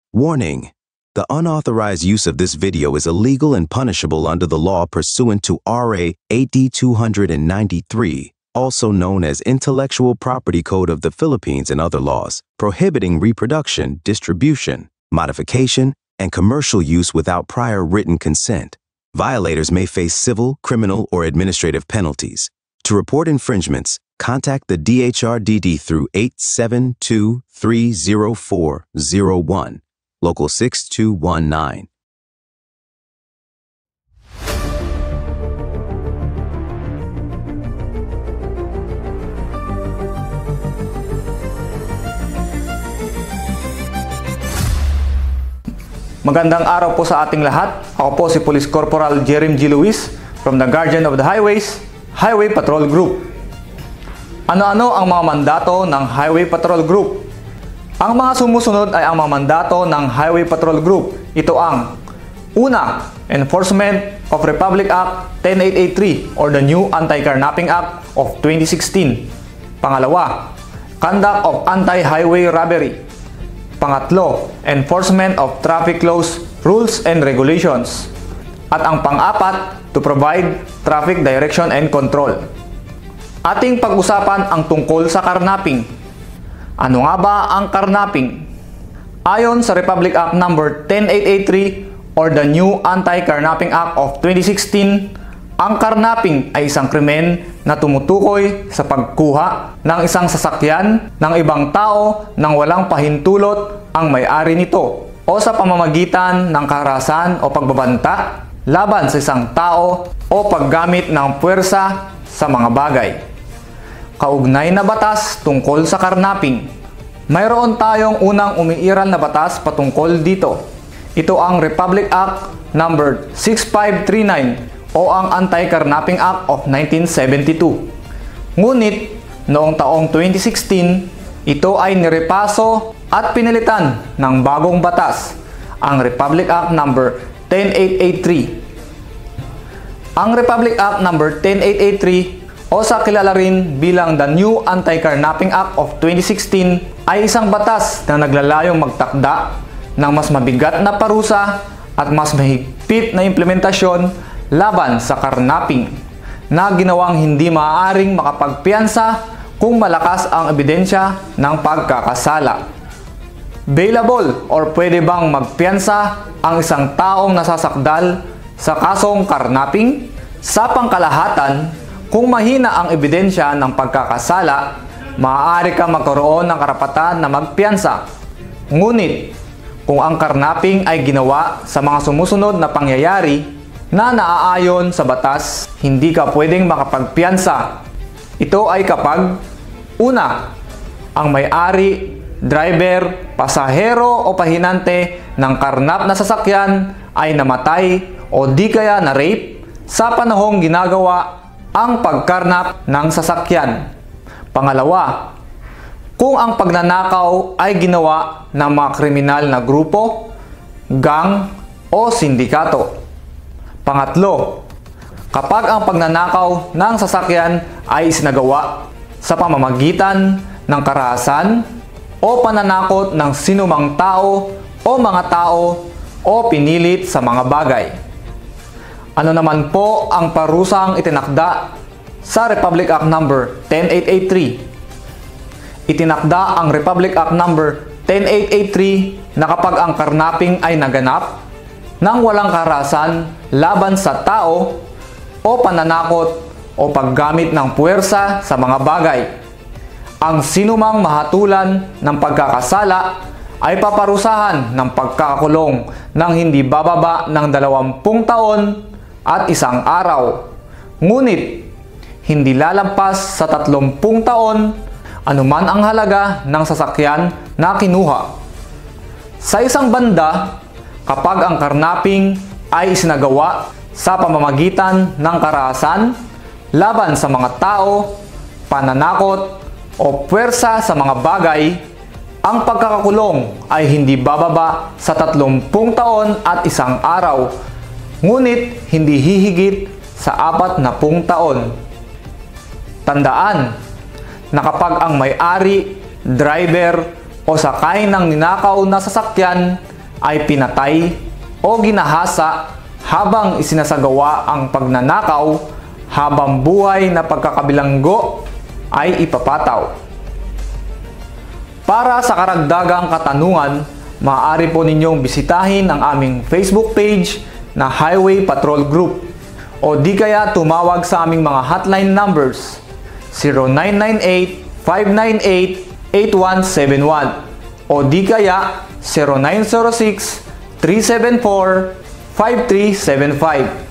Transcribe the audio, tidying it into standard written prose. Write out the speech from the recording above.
Warning: the unauthorized use of this video is illegal and punishable under the law pursuant to RA 8293, also known as Intellectual Property Code of the Philippines, and other laws, prohibiting reproduction, distribution, modification, and commercial use without prior written consent. Violators may face civil, criminal, or administrative penalties. To report infringements, contact the DHRDD through 872-30401, Local 6219. Magandang araw po sa ating lahat. Ako po si Police Corporal Jerem G. Luis from the Guardian of the Highways, Highway Patrol Group. Ano-ano ang mga mandato ng Highway Patrol Group? Ang mga sumusunod ay ang mga mandato ng Highway Patrol Group. Ito ang: una, enforcement of Republic Act 10883 or the new Anti-Carnapping Act of 2016. Pangalawa, conduct of anti-highway robbery. Pangatlo, enforcement of traffic laws, rules and regulations. At ang pang-apat, to provide traffic direction and control. Ating pag-usapan ang tungkol sa carnapping. Ano nga ba ang carnapping? Ayon sa Republic Act No. 10883 or the new Anti-Carnapping Act of 2016, ang carnapping ay isang krimen na tumutukoy sa pagkuha ng isang sasakyan ng ibang tao nang walang pahintulot ang may-ari nito o sa pamamagitan ng karahasan o pagbabanta laban sa isang tao o paggamit ng puwersa sa mga bagay. Kaugnay na batas tungkol sa carnapping. Mayroon tayong unang umiiral na batas patungkol dito. Ito ang Republic Act No. 6539 o ang Anti-Carnapping Act of 1972. Ngunit, noong taong 2016, ito ay nirepaso at pinilitan ng bagong batas, ang Republic Act No. 10883. Ang Republic Act No. 10883 o sa kilala rin bilang the New Anti-Carnapping Act of 2016 ay isang batas na naglalayong magtakda ng mas mabigat na parusa at mas mahigpit na implementasyon laban sa carnapping na ginawang hindi maaaring makapagpiyansa kung malakas ang ebidensya ng pagkakasala. Bailable or pwede bang magpiyansa ang isang taong nasasakdal sa kasong carnapping? Sa pangkalahatan, kung mahina ang ebidensya ng pagkakasala, maaari ka magkaroon ng karapatan na magpiyansa. Ngunit, kung ang carnapping ay ginawa sa mga sumusunod na pangyayari na naaayon sa batas, hindi ka pwedeng makapagpiyansa. Ito ay kapag: una, ang may-ari, driver, pasahero o pahinante ng karnap na sasakyan ay namatay o di kaya na-rape sa panahong ginagawa ang pagkarnap ng sasakyan. Pangalawa, kung ang pagnanakaw ay ginawa ng mga kriminal na grupo, gang o sindikato. Pangatlo, kapag ang pagnanakaw ng sasakyan ay isinagawa sa pamamagitan ng karahasan o pananakot ng sinumang tao o mga tao o pinilit sa mga bagay. Ano naman po ang parusang itinakda sa Republic Act No. 10883? Itinakda ang Republic Act No. 10883 na kapag ang carnapping ay naganap nang walang karahasan laban sa tao o pananakot o paggamit ng puwersa sa mga bagay, ang sinumang mahatulan ng pagkakasala ay paparusahan ng pagkakakulong ng hindi bababa ng 20 taon at 1 araw. Ngunit, hindi lalampas sa 30 taon anuman ang halaga ng sasakyan na kinuha. Sa isang banda, kapag ang carnapping ay isinagawa sa pamamagitan ng karahasan laban sa mga tao, pananakot o puwersa sa mga bagay, ang pagkakakulong ay hindi bababa sa 30 taon at 1 araw, ngunit hindi hihigit sa 40 taon. Tandaan na kapag ang may-ari, driver o sakay ng ninakaw na sasakyan ay pinatay o ginahasa habang isinasagawa ang pagnanakaw, habang buhay na pagkakabilanggo ay ipapataw. Para sa karagdagang katanungan, maaari po ninyong bisitahin ang aming Facebook page na Highway Patrol Group o di kaya tumawag sa aming mga hotline numbers 0998-598-8171 o di kaya 0906-374-5375.